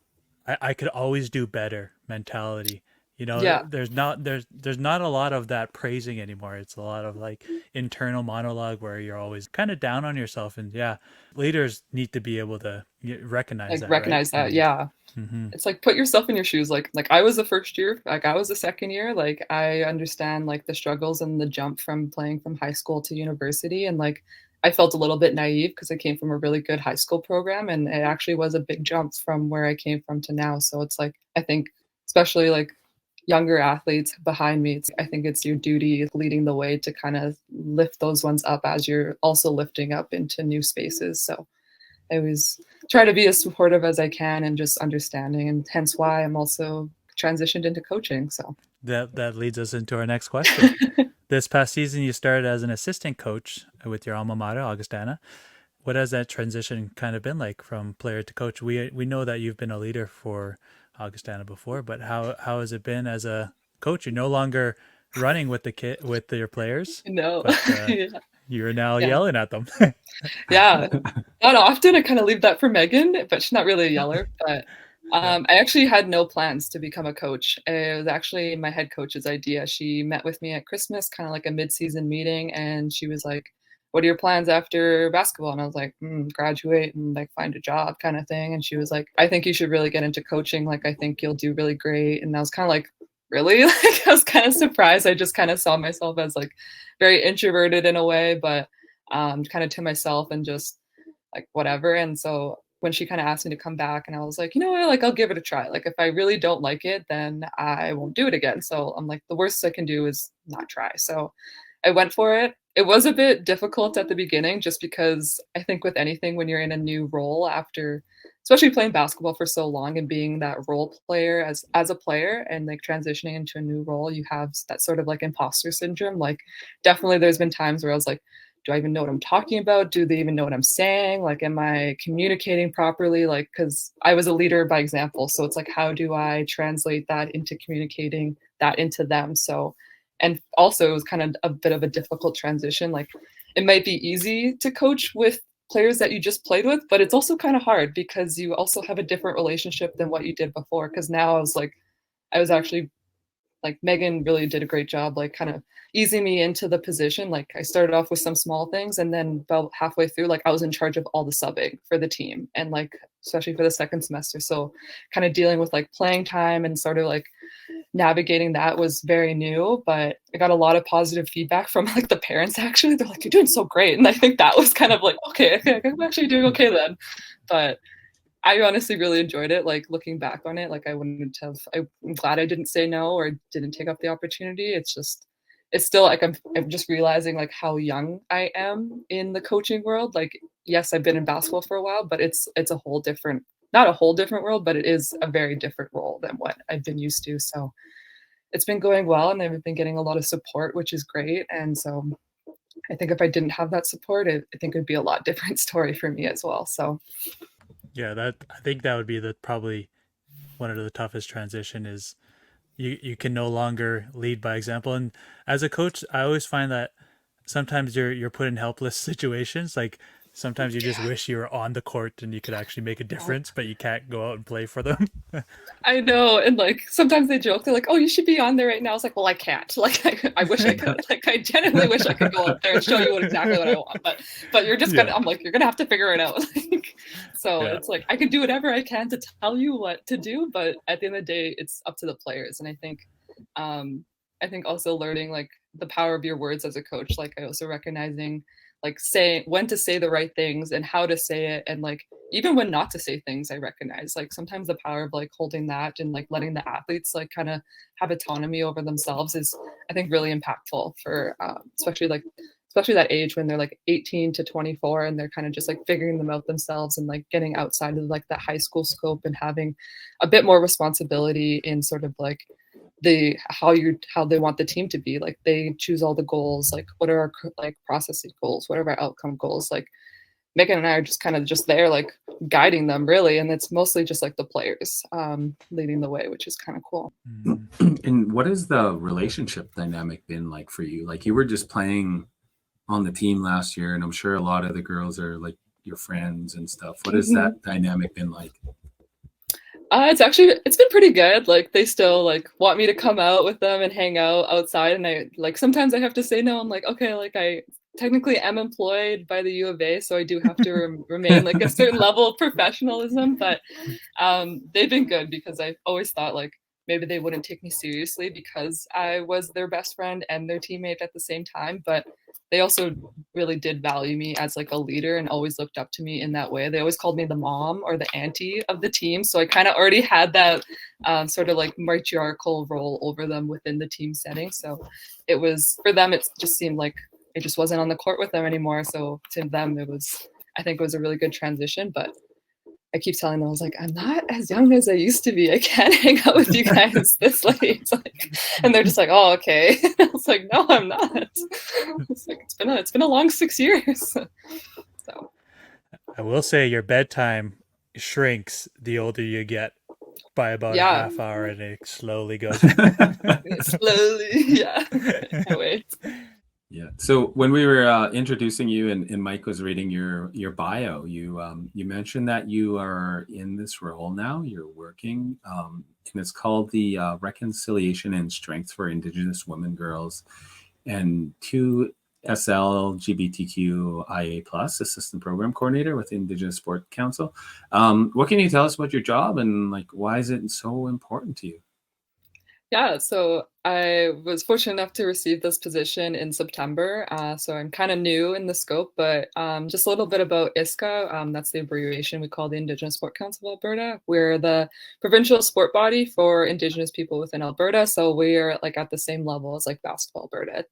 I could always do better mentality. You know, Yeah, there's not a lot of that praising anymore. It's a lot of like internal monologue where you're always kind of down on yourself. And yeah, leaders need to be able to recognize like that, right? recognize that. And Yeah. mm-hmm. It's like put yourself in your shoes. Like I was the first year, like I was the second year. Like I understand like the struggles and the jump from playing from high school to university. And like I felt a little bit naive because I came from a really good high school program, and it actually was a big jump from where I came from to now. So it's like I think especially like younger athletes behind me, I think it's your duty leading the way to kind of lift those ones up as you're also lifting up into new spaces. So I always try to be as supportive as I can and just understanding, and hence why I'm also transitioned into coaching. So That leads us into our next question. This past season, you started as an assistant coach with your alma mater, Augustana. What has that transition kind of been like from player to coach? We know that you've been a leader for Augustana before, but how has it been as a coach? You're no longer running with your players, no, but yeah. you're now Yeah. yelling at them. Yeah, not often. I kind of leave that for Megan, but she's not really a yeller. But Yeah. I actually had no plans to become a coach. It was actually my head coach's idea. She met with me at Christmas, kind of like a mid-season meeting, and she was like, "What are your plans after basketball?" And I was like, "Graduate and like find a job," kind of thing. And she was like, "I think you should really get into coaching. Like, I think you'll do really great." And I was kind of like, "Really?" Like, I was kind of surprised. I just kind of saw myself as like very introverted in a way, but kind of to myself and just like whatever. And so when she kind of asked me to come back, and I was like, you know what, like I'll give it a try. Like if I really don't like it, then I won't do it again. So I'm like, the worst I can do is not try. So I went for it. It was a bit difficult at the beginning just because I think with anything when you're in a new role after especially playing basketball for so long and being that role player as a player and like transitioning into a new role, you have that sort of like imposter syndrome. Like definitely there's been times where I was like, do I even know what I'm talking about? Do they even know what I'm saying? Like, am I communicating properly? Like, because I was a leader by example. So it's like, how do I translate that into communicating that into them? So, and also it was kind of a bit of a difficult transition. Like, it might be easy to coach with players that you just played with, but it's also kind of hard because you also have a different relationship than what you did before. Because now I was actually like Megan really did a great job, like kind of easing me into the position. Like I started off with some small things, and then about halfway through, like I was in charge of all the subbing for the team, and like especially for the second semester. So kind of dealing with like playing time and sort of like navigating that was very new, but I got a lot of positive feedback from like the parents actually. They're like, you're doing so great. And I think that was kind of like, okay, I'm actually doing okay then. But I honestly really enjoyed it. Like looking back on it, like I wouldn't have. I'm glad I didn't say no or didn't take up the opportunity. It's still like I'm just realizing like how young I am in the coaching world. Like yes, I've been in basketball for a while, but it's a whole different, not a whole different world, but it is a very different role than what I've been used to. So it's been going well, and I've been getting a lot of support, which is great. And so I think if I didn't have that support, I think it'd be a lot different story for me as well. So. Yeah, I think that would be probably one of the toughest transition is you can no longer lead by example. And as a coach, I always find that sometimes you're put in helpless situations. Like sometimes you just wish you were on the court and you could actually make a difference, but you can't go out and play for them. I know, and like sometimes they joke, they're like, "Oh, you should be on there right now." I was like, "Well, I can't. Like, I wish I could. Like, I genuinely wish I could go out there and show you exactly what I want. But you're just gonna. Yeah. I'm like, you're gonna have to figure it out. Like, so Yeah. it's like I can do whatever I can to tell you what to do, but at the end of the day, it's up to the players. And I think also learning like the power of your words as a coach. Like, I also recognizing like saying when to say the right things and how to say it, and like even when not to say things, I recognize like sometimes the power of like holding that and like letting the athletes like kind of have autonomy over themselves is I think really impactful for especially that age when they're like 18 to 24 and they're kind of just like figuring them out themselves and like getting outside of like that high school scope and having a bit more responsibility in sort of like how they want the team to be. Like they choose all the goals, like what are our like processing goals, what are our outcome goals. Like Megan and I are just kind of just there, like guiding them really, and it's mostly just like the players leading the way, which is kind of cool. And what has the relationship dynamic been like for you? Like you were just playing on the team last year, and I'm sure a lot of the girls are like your friends and stuff. What has that dynamic been like? It's been pretty good. Like they still like want me to come out with them and hang out outside, and I like sometimes I have to say no. I'm like, okay, like I technically am employed by the U of A, so I do have to remain like a certain level of professionalism, but they've been good because I've always thought like maybe they wouldn't take me seriously because I was their best friend and their teammate at the same time, but they also really did value me as like a leader and always looked up to me in that way. They always called me the mom or the auntie of the team. So I kind of already had that sort of like matriarchal role over them within the team setting. So it was, for them, it just seemed like it just wasn't on the court with them anymore. So to them, I think it was a really good transition, but I keep telling them, I was like, I'm not as young as I used to be. I can't hang out with you guys this late. Like, and they're just like, oh, okay. I was like, no, I'm not. It's like, it's been a long 6 years. So I will say your bedtime shrinks the older you get by about a half hour, and it slowly goes. Slowly, yeah. I can't wait. Yeah. So when we were introducing you and Mike was reading your bio, you mentioned that you are in this role now. You're working, and it's called the Reconciliation and Strength for Indigenous Women, Girls, and 2SL LGBTQIA+ Assistant Program Coordinator with Indigenous Sport Council. What can you tell us about your job and like why is it so important to you? Yeah, so I was fortunate enough to receive this position in September. So I'm kind of new in the scope, but just a little bit about ISCA. That's the abbreviation we call the Indigenous Sport Council of Alberta. We're the provincial sport body for Indigenous people within Alberta. So we're like at the same level as like Basketball Alberta,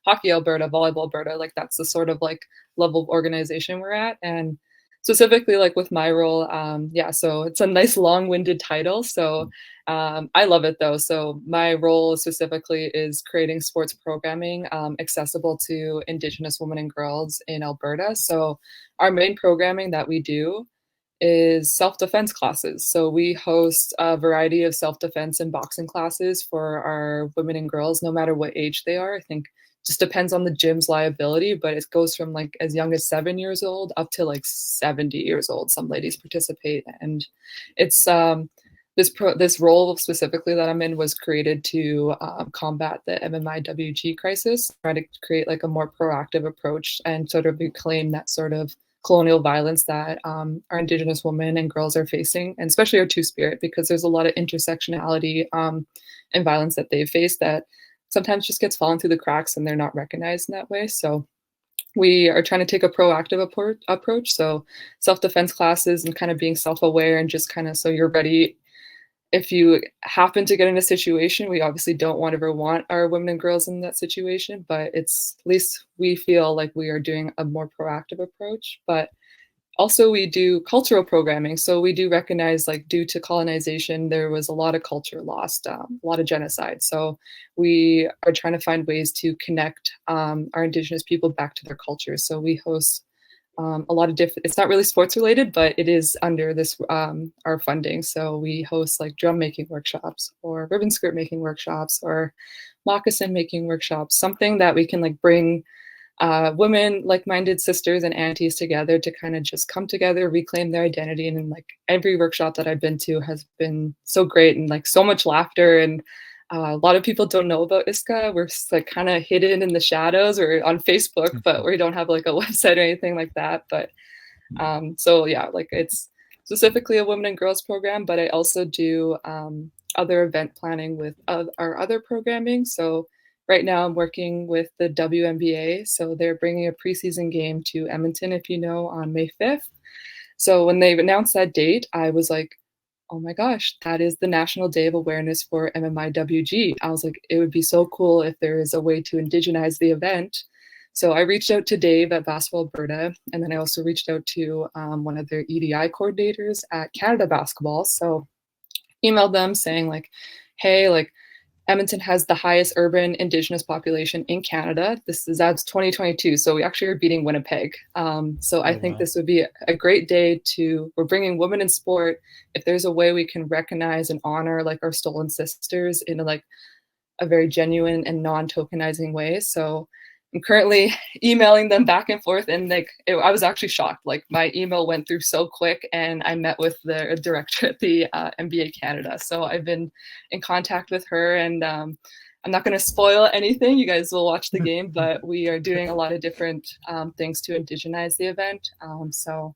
Hockey Alberta, Volleyball Alberta. Like that's the sort of like level of organization we're at. And specifically like with my role, so it's a nice long-winded title. So I love it though. So my role specifically is creating sports programming accessible to Indigenous women and girls in Alberta. So our main programming that we do is self-defense classes. So we host a variety of self-defense and boxing classes for our women and girls, no matter what age they are. I think just depends on the gym's liability, but it goes from like as young as 7 years old up to like 70 years old. Some ladies participate, and it's this role specifically that I'm in was created to combat the MMIWG crisis, try to create like a more proactive approach and sort of reclaim that sort of colonial violence that our Indigenous women and girls are facing, and especially our Two-Spirit, because there's a lot of intersectionality and violence that they've faced that sometimes just gets fallen through the cracks and they're not recognized in that way. So we are trying to take a proactive approach. So self-defense classes and kind of being self-aware and just kind of so you're ready if you happen to get in a situation. We obviously don't want our women and girls in that situation, but it's at least we feel like we are doing a more proactive approach. But also we do cultural programming. So we do recognize like due to colonization, there was a lot of culture lost, a lot of genocide. So we are trying to find ways to connect our Indigenous people back to their cultures. So we host a lot of different, it's not really sports related, but it is under this, our funding. So we host like drum making workshops or ribbon skirt making workshops or moccasin making workshops, something that we can like bring women, like-minded sisters and aunties together to kind of just come together, reclaim their identity. And like every workshop that I've been to has been so great and like so much laughter. And a lot of people don't know about ISCA. We're like kind of hidden in the shadows or on Facebook, but we don't have like a website or anything like that. But so yeah, like it's specifically a women and girls program, but I also do other event planning with our other programming. So right now I'm working with the WNBA. So they're bringing a preseason game to Edmonton, if you know, on May 5th. So when they announced that date, I was like, oh my gosh, that is the National Day of Awareness for MMIWG. I was like, it would be so cool if there is a way to indigenize the event. So I reached out to Dave at Basketball Alberta, and then I also reached out to one of their EDI coordinators at Canada Basketball. So emailed them saying like, hey, like Edmonton has the highest urban Indigenous population in Canada. That's 2022, so we actually are beating Winnipeg. So I think this would be a great day we're bringing women in sport. If there's a way we can recognize and honor like our stolen sisters in like a very genuine and non-tokenizing way. So I'm currently emailing them back and forth, and I was actually shocked. Like my email went through so quick, and I met with the director at the NBA Canada. So I've been in contact with her, and I'm not going to spoil anything. You guys will watch the game, but we are doing a lot of different things to indigenize the event. So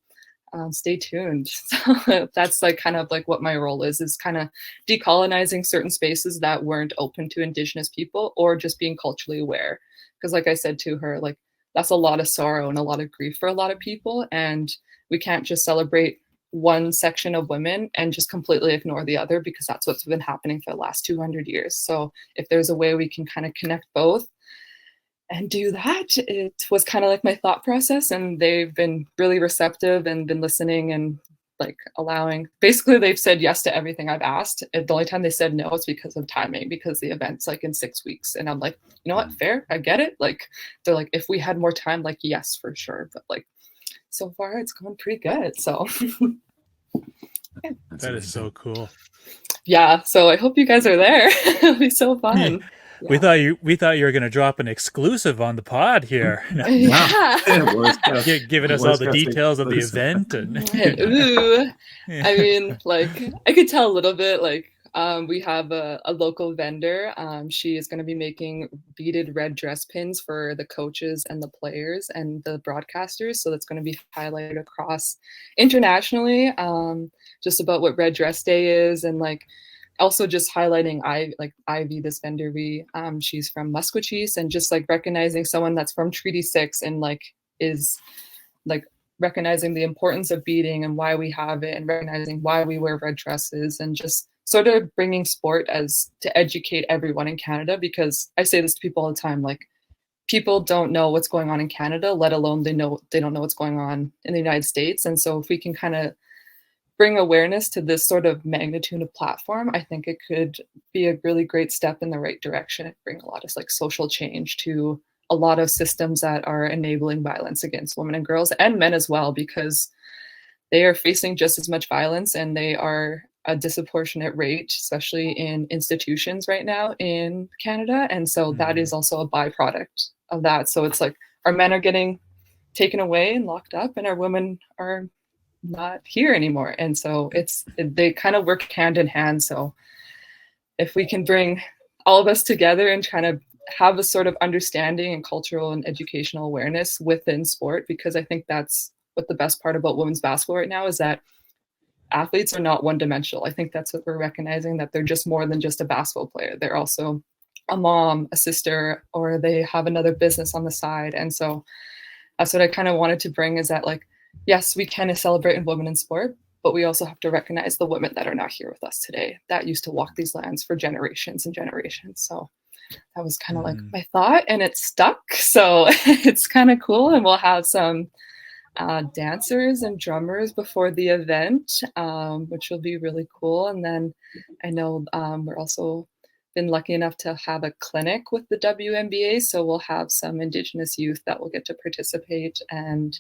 stay tuned. So that's like kind of like what my role is kind of decolonizing certain spaces that weren't open to Indigenous people, or just being culturally aware. Because like I said to her, like that's a lot of sorrow and a lot of grief for a lot of people. And we can't just celebrate one section of women and just completely ignore the other, because that's what's been happening for the last 200 years. So if there's a way we can kind of connect both and do that, it was kind of like my thought process. And they've been really receptive and been listening and like allowing, basically they've said yes to everything I've asked. And the only time they said no is because of timing, because the event's like in 6 weeks. And I'm like, you know what, fair, I get it. Like they're like, if we had more time, like yes, for sure. But like so far it's going pretty good. So yeah. That is so cool. Yeah. So I hope you guys are there. It'll be so fun. Yeah. We thought you were going to drop an exclusive on the pod here. Yeah. Giving us all the details of the event. Ooh. I mean, like, I could tell a little bit, like, we have a local vendor. She is going to be making beaded red dress pins for the coaches and the players and the broadcasters. So that's going to be highlighted across internationally, just about what Red Dress Day is, and like, also just highlighting Ivy, this vendor, she's from Musqueam, and just like recognizing someone that's from Treaty 6 and like is like recognizing the importance of beading and why we have it, and recognizing why we wear red dresses, and just sort of bringing sport as to educate everyone in Canada. Because I say this to people all the time, like people don't know what's going on in Canada, let alone they don't know what's going on in the United States. And so if we can kind of bring awareness to this sort of magnitude of platform, I think it could be a really great step in the right direction and bring a lot of like social change to a lot of systems that are enabling violence against women and girls and men as well, because they are facing just as much violence, and they are a disproportionate rate, especially in institutions right now in Canada. And so that is also a byproduct of that. So it's like our men are getting taken away and locked up, and our women are not here anymore. And so they kind of work hand in hand. So if we can bring all of us together and kind of have a sort of understanding and cultural and educational awareness within sport, because I think that's what the best part about women's basketball right now is, that athletes are not one-dimensional. I think that's what we're recognizing, that they're just more than just a basketball player. They're also a mom, a sister, or they have another business on the side. And so that's what I kind of wanted to bring, is that like, yes, we can celebrate women in sport, but we also have to recognize the women that are not here with us today, that used to walk these lands for generations and generations. So that was kind of like my thought, and it stuck. So it's kind of cool. And we'll have some dancers and drummers before the event, which will be really cool. And then I know we're also been lucky enough to have a clinic with the WNBA. So we'll have some Indigenous youth that will get to participate, and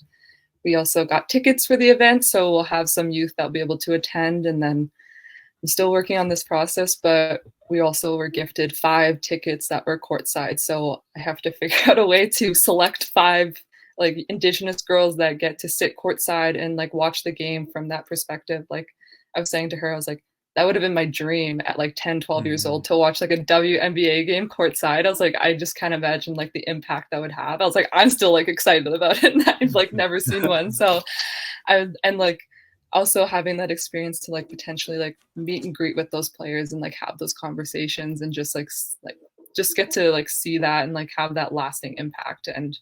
we also got tickets for the event, so we'll have some youth that'll be able to attend. And then I'm still working on this process, but we also were gifted 5 tickets that were courtside. So I have to figure out a way to select 5 like Indigenous girls that get to sit courtside and like watch the game from that perspective. Like I was saying to her, I was like, that would have been my dream at like 10, 12 years old, to watch like a WNBA game courtside. I was like, I just can't imagine like the impact that would have. I was like, I'm still like excited about it, and I've like never seen one. So and like also having that experience to like potentially like meet and greet with those players and like have those conversations, and just just get to like see that and like have that lasting impact. And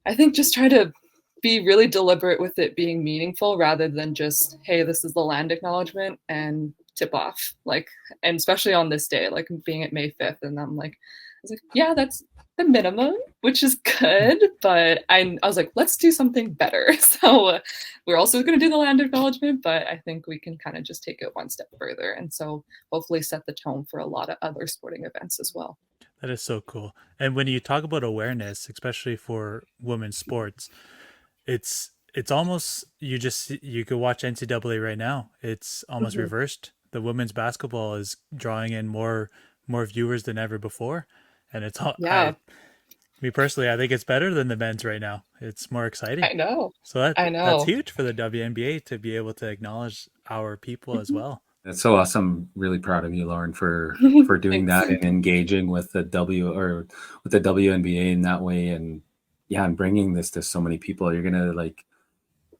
I think just try to be really deliberate with it being meaningful, rather than just, hey, this is the land acknowledgement and tip off. Like, and especially on this day, like being at May 5th, and I'm like, I was like, yeah, that's the minimum, which is good, but I was like, let's do something better. So we're also going to do the land acknowledgement, but I think we can kind of just take it one step further. And so hopefully set the tone for a lot of other sporting events as well. That is so cool. And when you talk about awareness, especially for women's sports, it's almost you could watch NCAA right now. It's almost reversed. The women's basketball is drawing in more viewers than ever before, and it's all me personally, I think it's better than the men's right now. It's more exciting. I know. So that's huge for the WNBA to be able to acknowledge our people as well. That's so awesome. Really proud of you, Lauren, for doing that and engaging with the WNBA in that way, and and bringing this to so many people. You're gonna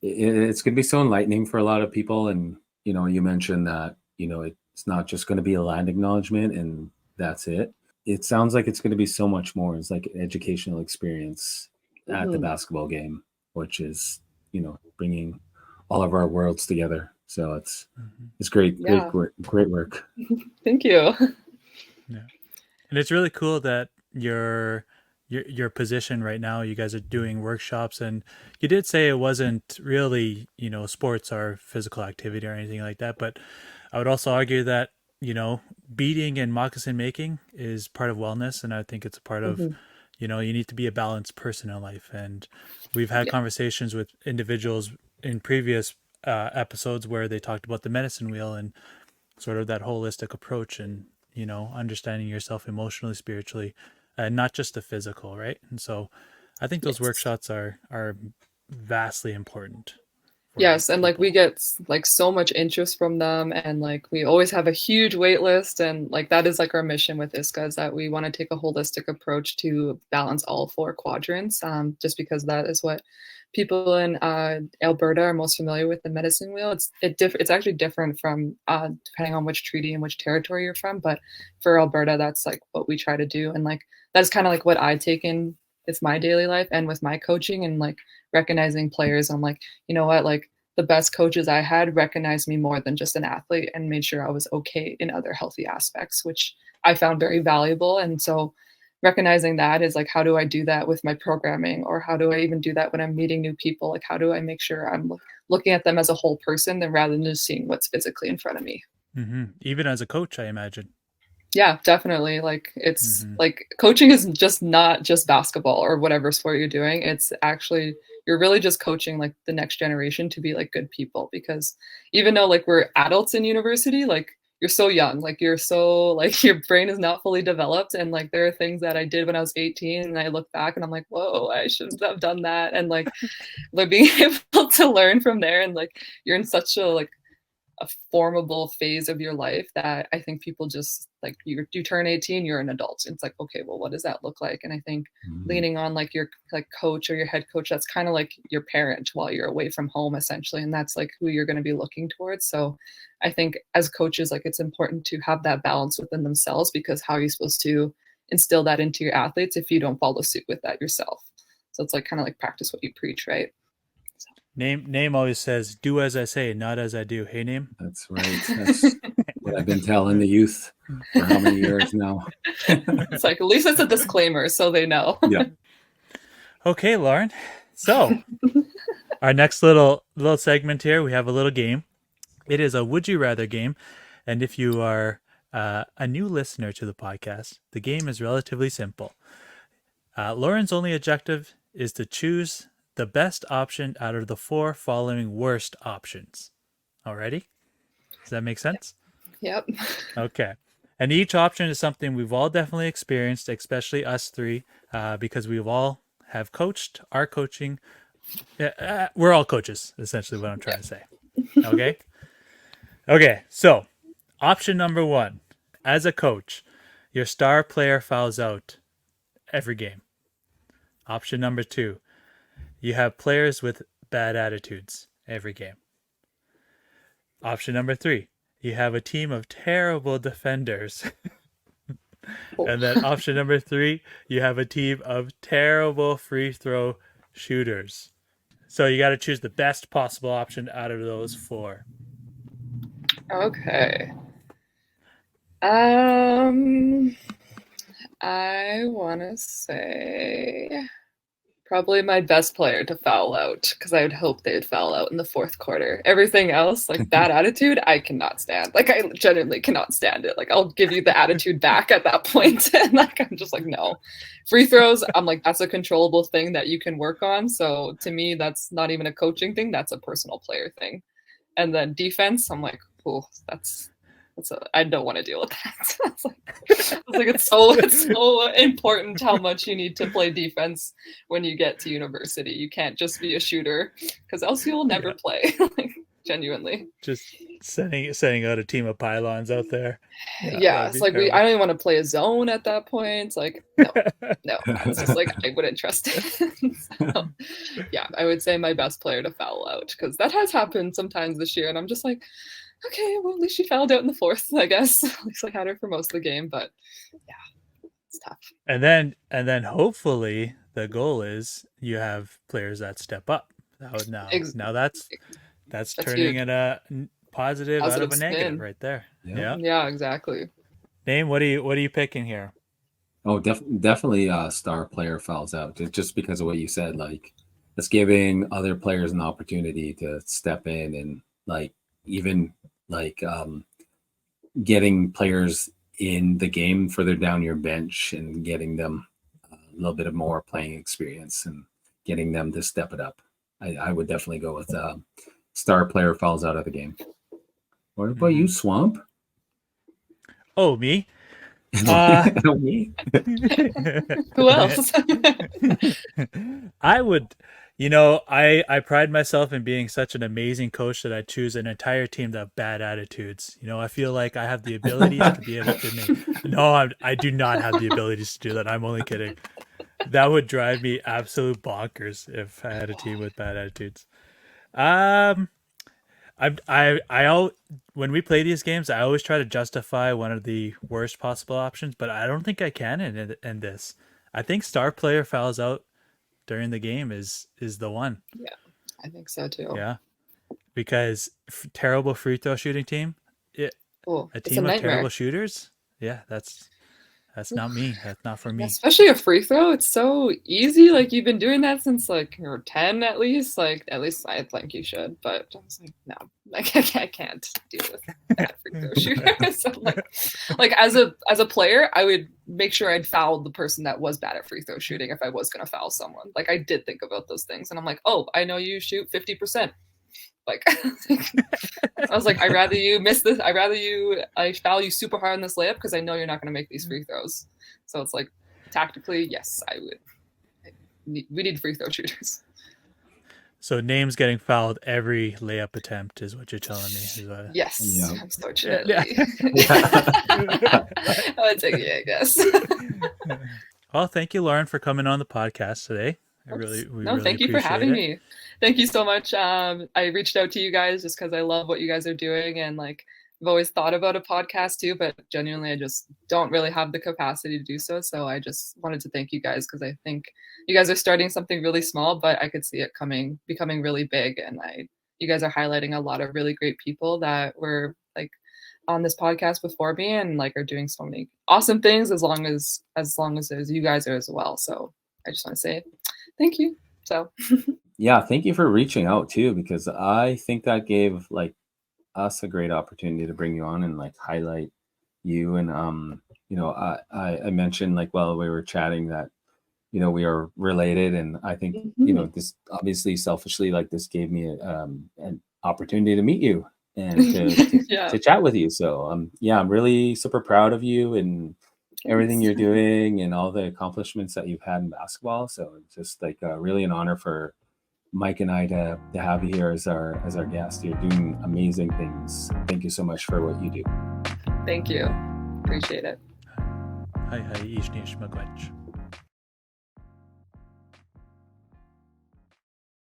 it's gonna be so enlightening for a lot of people. And you mentioned that it's not just going to be a land acknowledgement and that's it. It sounds like it's going to be so much more. It's like an educational experience at the basketball game, which is bringing all of our worlds together. So it's great, great work. Thank you. Yeah, and it's really cool that your position right now, you guys are doing workshops, and you did say it wasn't really sports or physical activity or anything like that, but I would also argue that beading and moccasin making is part of wellness, and I think it's a part of you need to be a balanced person in life. And we've had conversations with individuals in previous episodes where they talked about the medicine wheel and sort of that holistic approach, and understanding yourself emotionally, spiritually, and not just the physical, right? And so I think those workshops are vastly important. Yes, and we get so much interest from them, and we always have a huge wait list, and that is our mission with ISCA, is that we want to take a holistic approach to balance all 4 quadrants, just because that is what people in Alberta are most familiar with, the medicine wheel. It's actually different from depending on which treaty and which territory you're from, but for Alberta, that's what we try to do, and that's kind of what I take in with my daily life and with my coaching, and recognizing players. I'm you know what, the best coaches I had recognized me more than just an athlete and made sure I was okay in other healthy aspects, which I found very valuable. And so recognizing that is how do I do that with my programming, or how do I even do that when I'm meeting new people? How do I make sure I'm looking at them as a whole person, then rather than just seeing what's physically in front of me? Even as a coach, I imagine. Yeah, definitely. It's coaching is just not just basketball or whatever sport you're doing. It's actually, you're really just coaching the next generation to be good people, because even though we're adults in university, you're so young, you're so your brain is not fully developed, and there are things that I did when I was 18 and I look back and I'm whoa, I shouldn't have done that. And being able to learn from there, and you're in such a formable phase of your life that I think people just you turn 18, you're an adult. It's okay, well, what does that look like? And I think leaning on your coach or your head coach, that's kind of your parent while you're away from home, essentially, and that's who you're going to be looking towards. So I think as coaches, it's important to have that balance within themselves, because how are you supposed to instill that into your athletes if you don't follow suit with that yourself? So it's kind of practice what you preach, right? Naim always says, "Do as I say, not as I do." Hey, Naim? That's right. That's what I've been telling the youth for how many years now. It's at least it's a disclaimer so they know. Yeah. Okay, Lauren. So our next little segment here, we have a little game. It is a Would You Rather game. And if you are a new listener to the podcast, the game is relatively simple. Lauren's only objective is to choose the best option out of the 4 following worst options. Alrighty? Does that make sense? Yep. Okay. And each option is something we've all definitely experienced, especially us 3, because we've all have coached, are coaching. We're all coaches, essentially what I'm trying to say. Okay? Okay, so option number 1. As a coach, your star player fouls out every game. Option number 2. You have players with bad attitudes every game. Option number 3. You have a team of terrible defenders. And then option number 3, you have a team of terrible free throw shooters. So you got to choose the best possible option out of those 4. Okay. I want to say probably my best player to foul out, because I would hope they'd foul out in the fourth quarter. Everything else, like bad attitude, I cannot stand. Like, I genuinely cannot stand it. Like, I'll give you the attitude back at that point. And like, I'm just like, no. Free throws, I'm like, that's a controllable thing that you can work on. So to me, that's not even a coaching thing. That's a personal player thing. And then defense, I'm like, oh, I don't want to deal with that. It's so important how much you need to play defense when you get to university. You can't just be a shooter, because else you'll never play. Like, genuinely. Just setting out a team of pylons out there. Yeah, it's like I don't even want to play a zone at that point. It's like, no. It's just like, I wouldn't trust it. So, yeah, I would say my best player to foul out, because that has happened sometimes this year, and I'm just like, okay, well, at least she fouled out in the fourth, I guess. At least I had her for most of the game, but yeah, it's tough. And then hopefully the goal is you have players that step up. Now that's turning it a positive out of a negative right there. Yeah, exactly. Naim, what are you picking here? Oh, definitely star player fouls out, just because of what you said. Like, it's giving other players an opportunity to step in, and like even like getting players in the game further down your bench and getting them a little bit of more playing experience and getting them to step it up. I would definitely go with star player fouls out of the game. What about you, Swamp? Oh, me? Me? Who else? I would, I pride myself in being such an amazing coach that I choose an entire team that have bad attitudes. I feel like I have the abilities to be able to make. No, I do not have the abilities to do that. I'm only kidding. That would drive me absolute bonkers if I had a team with bad attitudes. When we play these games, I always try to justify one of the worst possible options, but I don't think I can in this. I think star player fouls out during the game is the one. Yeah, I think so too. Yeah, because terrible free throw shooting team, a team of terrible shooters. Yeah, that's not me. That's not for me. Especially a free throw. It's so easy. Like, you've been doing that since like you're 10 at least. Like, at least I think you should. But I was like, no, like I can't deal with that free throw shooter. So like as a player, I would make sure I'd foul the person that was bad at free throw shooting if I was gonna foul someone. Like, I did think about those things, and I'm like, oh, I know you shoot 50%. Like, I was like, I'd rather you miss this. I foul you super hard on this layup because I know you're not going to make these free throws. So it's like, tactically, yes, I would. We need free throw shooters. So Naim's getting fouled every layup attempt is what you're telling me. Yes, yeah. Unfortunately. I would take it, I guess. Well, thank you, Lauren, for coming on the podcast today. Thank you for having me. Thank you so much. I reached out to you guys just because I love what you guys are doing, and like, I've always thought about a podcast too, but genuinely I just don't really have the capacity to do so. So I just wanted to thank you guys, because I think you guys are starting something really small, but I could see it becoming really big. And you guys are highlighting a lot of really great people that were like on this podcast before me, and like are doing so many awesome things as long as you guys are as well. So I just want to say thank you. So yeah, thank you for reaching out too, because I think that gave like us a great opportunity to bring you on and like highlight you. And I mentioned, like, while we were chatting, that we are related, and I think this obviously selfishly, like, this gave me an opportunity to meet you and to chat with you. So I'm really super proud of you and everything you're doing and all the accomplishments that you've had in basketball. So it's just like really an honor for Mike and I to have you here as our guest. You're doing amazing things. Thank you so much for what you do. Thank you. Appreciate it. Hi, Ishnish Magwach.